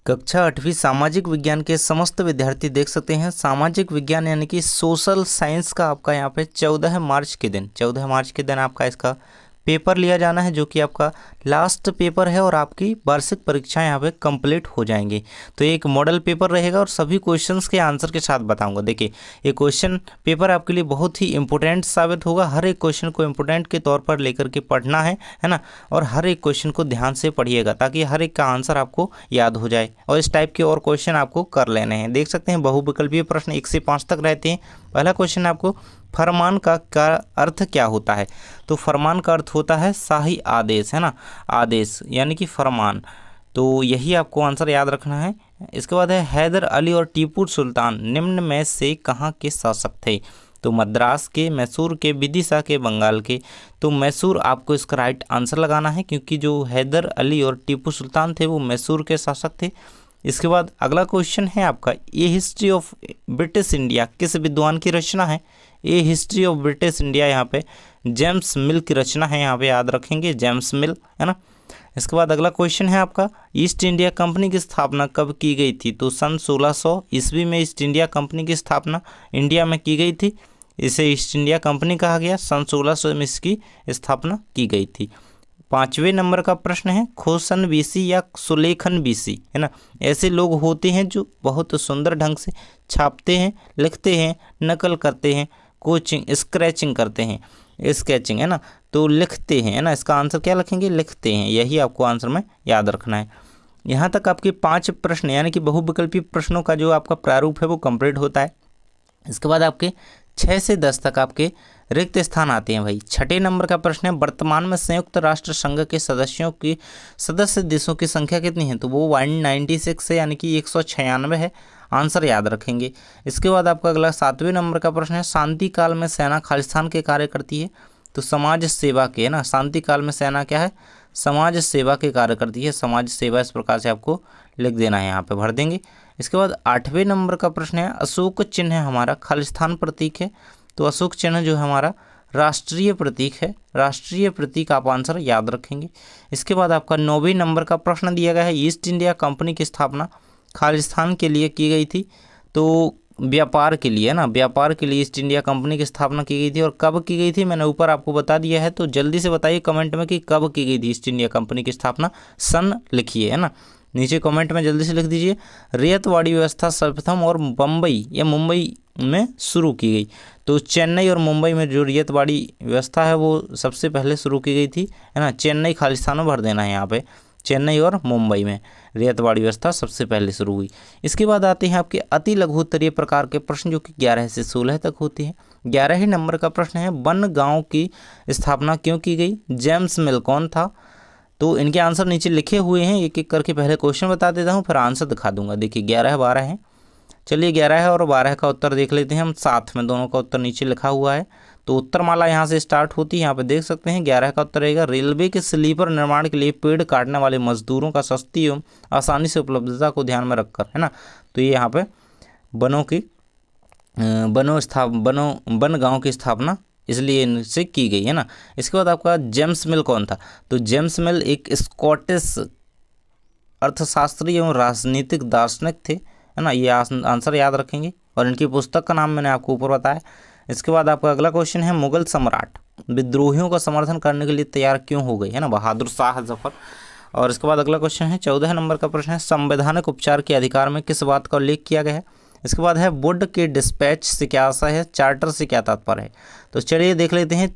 कक्षा 8वीं सामाजिक विज्ञान के समस्त विद्यार्थी देख सकते हैं। सामाजिक विज्ञान यानी कि सोशल साइंस का आपका यहाँ पे 14 मार्च के दिन आपका इसका पेपर लिया जाना है, जो कि आपका लास्ट पेपर है और आपकी वार्षिक परीक्षा यहाँ पे कंप्लीट हो जाएंगी। तो एक मॉडल पेपर रहेगा और सभी क्वेश्चंस के आंसर के साथ बताऊंगा। देखिए, ये क्वेश्चन पेपर आपके लिए बहुत ही इंपॉर्टेंट साबित होगा। हर एक क्वेश्चन को इंपॉर्टेंट के तौर पर लेकर के पढ़ना है ना, और हर एक क्वेश्चन को ध्यान से पढ़िएगा ताकि हर एक का आंसर आपको याद हो जाए। और इस टाइप के और क्वेश्चन आपको कर लेने हैं। देख सकते हैं बहुविकल्पीय प्रश्न 1 से 5 तक रहते हैं। पहला क्वेश्चन आपको फरमान का अर्थ क्या होता है? तो फरमान का अर्थ होता है शाही आदेश, है ना, आदेश यानी कि फरमान। तो यही आपको आंसर याद रखना है। इसके बाद है हैदर अली और टीपू सुल्तान निम्न में से कहाँ के शासक थे? तो मद्रास के, मैसूर के, विदिशा के, बंगाल के। तो मैसूर आपको इसका राइट आंसर लगाना है, क्योंकि जो हैदर अली और टीपू सुल्तान थे वो मैसूर के शासक थे। इसके बाद अगला क्वेश्चन है आपका, ए हिस्ट्री ऑफ ब्रिटिश इंडिया किस विद्वान की रचना है? ए हिस्ट्री ऑफ ब्रिटिश इंडिया यहाँ पे जेम्स मिल की रचना है, यहाँ पे याद रखेंगे जेम्स मिल, है ना। इसके बाद अगला क्वेश्चन है आपका, ईस्ट इंडिया कंपनी की स्थापना कब की गई थी? तो सन 1600 ईस्वी में ईस्ट इंडिया कंपनी की स्थापना इंडिया में की गई थी। इसे ईस्ट इंडिया कंपनी कहा गया। सन 1600 में इसकी स्थापना की गई थी। 5वें नंबर का प्रश्न है, खोसन बीसी या सुलेखन बीसी, है ना, ऐसे लोग होते हैं जो बहुत सुंदर ढंग से छापते हैं, लिखते हैं, नकल करते हैं, कोचिंग स्क्रैचिंग करते हैं, स्केचिंग, है ना, तो लिखते हैं, है ना। इसका आंसर क्या लिखेंगे? लिखते हैं। यही आपको आंसर में याद रखना है। यहाँ तक आपके 5 प्रश्न यानी कि बहुविकल्पी प्रश्नों का जो आपका प्रारूप है वो कंप्लीट होता है। इसके बाद आपके 6 से 10 तक आपके रिक्त स्थान आते हैं भाई। 6ठे नंबर का प्रश्न है, वर्तमान में संयुक्त राष्ट्र संघ के सदस्य देशों की संख्या कितनी है? तो वो 196 है, यानी कि 196 है। आंसर याद रखेंगे। इसके बाद आपका अगला 7वें नंबर का प्रश्न है, शांति काल में सेना खालिस्तान के कार्य करती है? तो समाज सेवा के, है ना, शांति काल में सेना क्या है? समाज सेवा के कार्य करती है। समाज सेवा इस प्रकार से आपको लिख देना है, यहाँ पे भर देंगे। इसके बाद 8वें नंबर का प्रश्न है, अशोक चिन्ह हमारा खालिस्तान प्रतीक है? तो अशोक चिन्ह जो है हमारा राष्ट्रीय प्रतीक है। राष्ट्रीय प्रतीक आप आंसर याद रखेंगे। इसके बाद आपका 9वें नंबर का प्रश्न दिया गया है, ईस्ट इंडिया कंपनी की स्थापना खालिस्तान के लिए की गई थी? तो व्यापार के लिए, है ना, व्यापार के लिए ईस्ट इंडिया कंपनी की स्थापना की गई थी। और कब की गई थी मैंने ऊपर आपको बता दिया है, तो जल्दी से बताइए कमेंट में कि कब की गई थी ईस्ट इंडिया कंपनी की स्थापना। सन लिखिए, है ना, नीचे कमेंट में जल्दी से लिख दीजिए। रैयतवाड़ी व्यवस्था सर्वप्रथम और बम्बई या मुंबई में शुरू की गई? तो चेन्नई और मुंबई में जो रैयतवाड़ी व्यवस्था है वो सबसे पहले शुरू की गई थी, है ना। चेन्नई खालिस्तान में भर देना है यहाँ पे। चेन्नई और मुंबई में रैयतवाड़ी व्यवस्था सबसे पहले शुरू हुई। इसके बाद आते हैं आपके अति लघु उत्तरीय प्रकार के प्रश्न, जो कि 11 से 16 तक होते हैं। 11वें नंबर का प्रश्न है, वन गांव की स्थापना क्यों की गई? जेम्स मिल कौन था? तो इनके आंसर नीचे लिखे हुए हैं, एक एक करके पहले क्वेश्चन बता देता हूँ, फिर आंसर दिखा दूंगा। देखिए 11 12 है। चलिए 11 और 12 का उत्तर देख लेते हैं हम साथ में, दोनों का उत्तर नीचे लिखा हुआ है। तो उत्तरमाला यहाँ से स्टार्ट होती है, यहाँ पे देख सकते हैं। 11 का उत्तर रहेगा, रेलवे के स्लीपर निर्माण के लिए पेड़ काटने वाले मजदूरों का सस्ती एवं आसानी से उपलब्धता को ध्यान में रखकर, है ना। तो ये यहाँ पे वन गाँव की स्थापना इसलिए इनसे की गई, है ना। इसके बाद आपका जेम्स मिल कौन था? तो जेम्स मिल एक स्कॉटिश अर्थशास्त्री एवं राजनीतिक दार्शनिक थे, है ना। ये आंसर याद रखेंगे। और इनकी पुस्तक का नाम मैंने आपको ऊपर बताया। इसके बाद आपका अगला क्वेश्चन है, मुगल सम्राट विद्रोहियों का समर्थन करने के लिए तैयार क्यों हो गए? है ना, बहादुर शाह जफर। और इसके बाद अगला क्वेश्चन है, 14 नंबर का प्रश्न है, संवैधानिक उपचार के अधिकार में किस बात का उल्लेख किया गया है? इसके बाद है, वुड के डिस्पैच से क्या आशा है? चार्टर से क्या तात्पर्य है? तो चलिए देख लेते हैं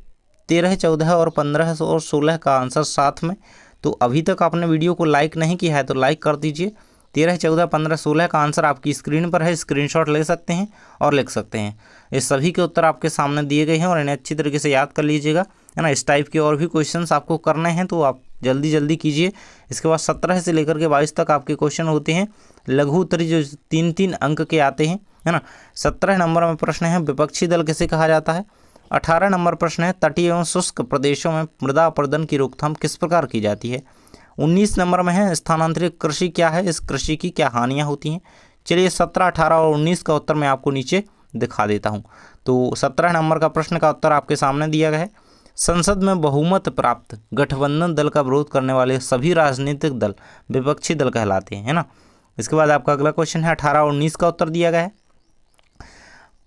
13, 14 और 15 और 16 का आंसर साथ में। तो अभी तक आपने वीडियो को लाइक नहीं किया है तो लाइक कर दीजिए। 13, 14, 15, 16 का आंसर आपकी स्क्रीन पर है, स्क्रीनशॉट ले सकते हैं और लिख सकते हैं। ये सभी के उत्तर आपके सामने दिए गए हैं और इन्हें अच्छी तरीके से याद कर लीजिएगा, है ना। इस टाइप के और भी क्वेश्चंस आपको करने हैं तो आप जल्दी जल्दी कीजिए। इसके बाद 17 से लेकर के 22 तक आपके क्वेश्चन होते हैं लघु उत्तरीय, जो 3-3 अंक के आते हैं, है ना। 17 नंबर में प्रश्न है, विपक्षी दल किसे कहा जाता है? 18 नंबर प्रश्न है, तटीय एवं शुष्क प्रदेशों में मृदा अपरदन की रोकथाम किस प्रकार की जाती है? 19 नंबर में है, स्थानांतरित कृषि क्या है? इस कृषि की क्या हानियां होती हैं? चलिए 17, 18 और 19 का उत्तर मैं आपको नीचे दिखा देता हूं। तो 17 नंबर का प्रश्न का उत्तर आपके सामने दिया गया है, संसद में बहुमत प्राप्त गठबंधन दल का विरोध करने वाले सभी राजनीतिक दल विपक्षी दल कहलाते हैं, है ना। इसके बाद आपका अगला क्वेश्चन है 18 और 19 का उत्तर दिया गया है।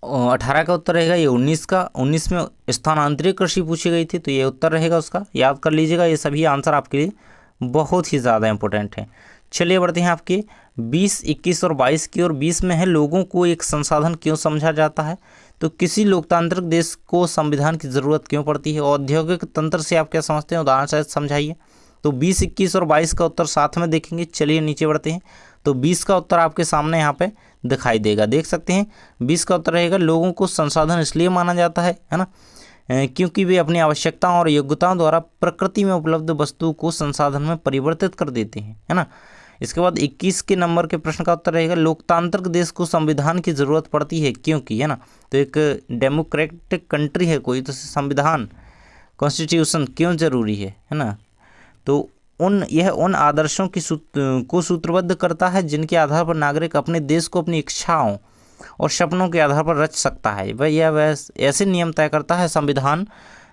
18 का उत्तर रहेगा ये 19 का। 19 में स्थानांतरित कृषि पूछी गई थी, तो ये उत्तर रहेगा उसका, याद कर लीजिएगा। ये सभी आंसर आपके लिए बहुत ही ज़्यादा इंपॉर्टेंट है। चलिए बढ़ते हैं आपके 20, 21 और 22 की ओर। 20 में है लोगों को एक संसाधन क्यों समझा जाता है। तो किसी लोकतांत्रिक देश को संविधान की ज़रूरत क्यों पड़ती है। औद्योगिक तंत्र से आप क्या समझते हैं, उदाहरण से समझाइए। तो 20, 21 और 22 का उत्तर साथ में देखेंगे। चलिए नीचे बढ़ते हैं। तो 20 का उत्तर आपके सामने यहाँ पे दिखाई देगा, देख सकते हैं। 20 का उत्तर रहेगा लोगों को संसाधन इसलिए माना जाता है ना, क्योंकि वे अपनी आवश्यकताओं और योग्यताओं द्वारा प्रकृति में उपलब्ध वस्तु को संसाधन में परिवर्तित कर देते हैं, है ना। इसके बाद 21 के नंबर के प्रश्न का उत्तर रहेगा लोकतांत्रिक देश को संविधान की ज़रूरत पड़ती है क्योंकि, है ना। तो एक डेमोक्रेटिक कंट्री है कोई, तो संविधान कॉन्स्टिट्यूशन क्यों जरूरी है ना। तो यह उन आदर्शों को सूत्रबद्ध करता है जिनके आधार पर नागरिक अपने देश को अपनी इच्छाओं और सपनों के आधार पर रच सकता है। वह ऐसे नियम तय करता है संविधान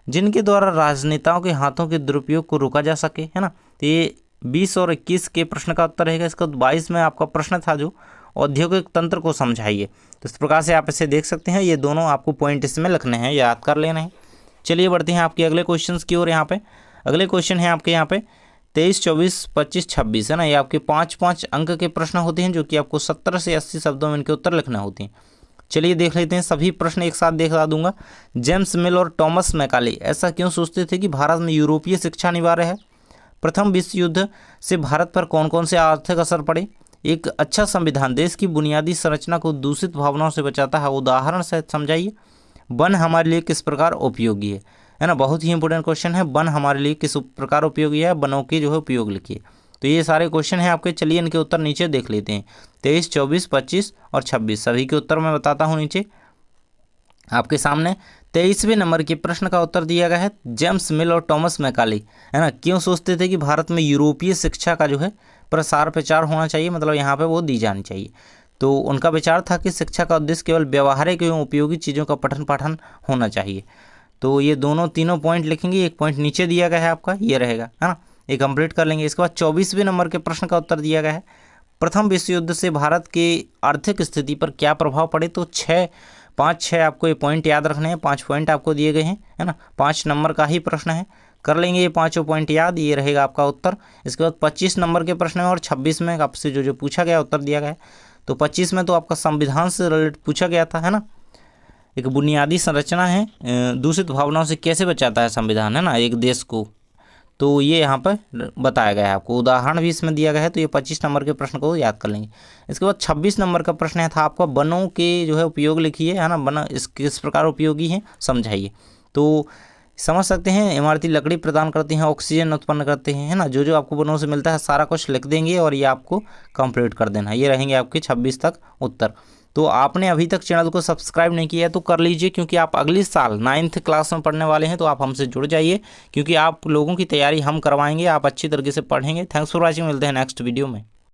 जिनके द्वारा राजनेताओं के हाथों के दुरुपयोग को रोका जा सके, है ना। तो ये 20 और 21 के प्रश्न का उत्तर रहेगा। इसका 22 में आपका प्रश्न था जो औद्योगिक तंत्र को समझाइए। तो इस प्रकार से आप इसे देख सकते हैं। ये दोनों आपको पॉइंट इसमें लिखने हैं, याद कर लेना है। चलिए बढ़ते हैं आपके अगले क्वेश्चन की ओर। यहाँ पे अगले क्वेश्चन है आपके यहाँ पे 23, 24, 25, 26, है ना। ये आपके 5-5 अंक के प्रश्न होते हैं जो कि आपको 70 से 80 शब्दों में इनके उत्तर लिखने होते हैं। चलिए देख लेते हैं, सभी प्रश्न एक साथ देखा दूंगा। जेम्स मिल और टॉमस मैकाले ऐसा क्यों सोचते थे कि भारत में यूरोपीय शिक्षा अनिवार्य है। प्रथम विश्व युद्ध से भारत पर कौन कौन से आर्थिक असर पड़े। एक अच्छा संविधान देश की बुनियादी संरचना को दूषित भावनाओं से बचाता है, उदाहरण से समझाइए। वन हमारे लिए किस प्रकार उपयोगी है ना। बहुत ही इंपॉर्टेंट क्वेश्चन है, वन हमारे लिए किस प्रकार उपयोगी है, वनों के जो है उपयोग लिखिए। तो ये सारे क्वेश्चन हैं आपके। चलिए इनके उत्तर नीचे देख लेते हैं। 23, 24, 25 और 26 सभी के उत्तर मैं बताता हूँ नीचे आपके सामने। 23वें नंबर के प्रश्न का उत्तर दिया गया है जेम्स मिल और टॉमस मैकाले, है ना, क्यों सोचते थे कि भारत में यूरोपीय शिक्षा का जो है प्रसार प्रचार होना चाहिए, मतलब यहाँ पे वो दी जानी चाहिए। तो उनका विचार था कि शिक्षा का उद्देश्य केवल व्यवहारिक एवं उपयोगी चीज़ों का पठन पाठन होना चाहिए। तो ये तीनों पॉइंट लिखेंगे। एक पॉइंट नीचे दिया गया है आपका, ये रहेगा, है ना, ये कंप्लीट कर लेंगे। इसके बाद 24वें नंबर के प्रश्न का उत्तर दिया गया है प्रथम विश्व युद्ध से भारत के आर्थिक स्थिति पर क्या प्रभाव पड़े। तो 5-6 आपको ये पॉइंट याद रखने हैं। 5 पॉइंट आपको दिए गए हैं, है ना। 5 नंबर का ही प्रश्न है, कर लेंगे ये 5 पॉइंट याद, ये रहेगा आपका उत्तर। इसके बाद 25 नंबर के प्रश्न है और 26 में आपसे जो पूछा गया उत्तर दिया गया है। तो 25 में तो आपका संविधान से रिलेटेड पूछा गया था, है ना। एक बुनियादी संरचना है, दूषित भावनाओं से कैसे बचाता है संविधान, है ना, एक देश को। तो ये यहाँ पर बताया गया है आपको, उदाहरण भी इसमें दिया गया है। तो ये 25 नंबर के प्रश्न को याद कर लेंगे। इसके बाद 26 नंबर का प्रश्न है था आपका वनों के जो है उपयोग लिखिए, है ना। वन किस प्रकार उपयोगी है समझाइए। तो समझ सकते हैं, इमारती लकड़ी प्रदान करते हैं, ऑक्सीजन उत्पन्न करते हैं, है ना। जो आपको वनों से मिलता है सारा कुछ लिख देंगे और ये आपको कंप्लीट कर देना है। ये रहेंगे आपके 26 तक उत्तर। तो आपने अभी तक चैनल को सब्सक्राइब नहीं किया है तो कर लीजिए, क्योंकि आप अगले साल 9th क्लास में पढ़ने वाले हैं। तो आप हमसे जुड़ जाइए, क्योंकि आप लोगों की तैयारी हम करवाएंगे, आप अच्छी तरीके से पढ़ेंगे। थैंक्स फॉर वॉचिंग, मिलते हैं नेक्स्ट वीडियो में।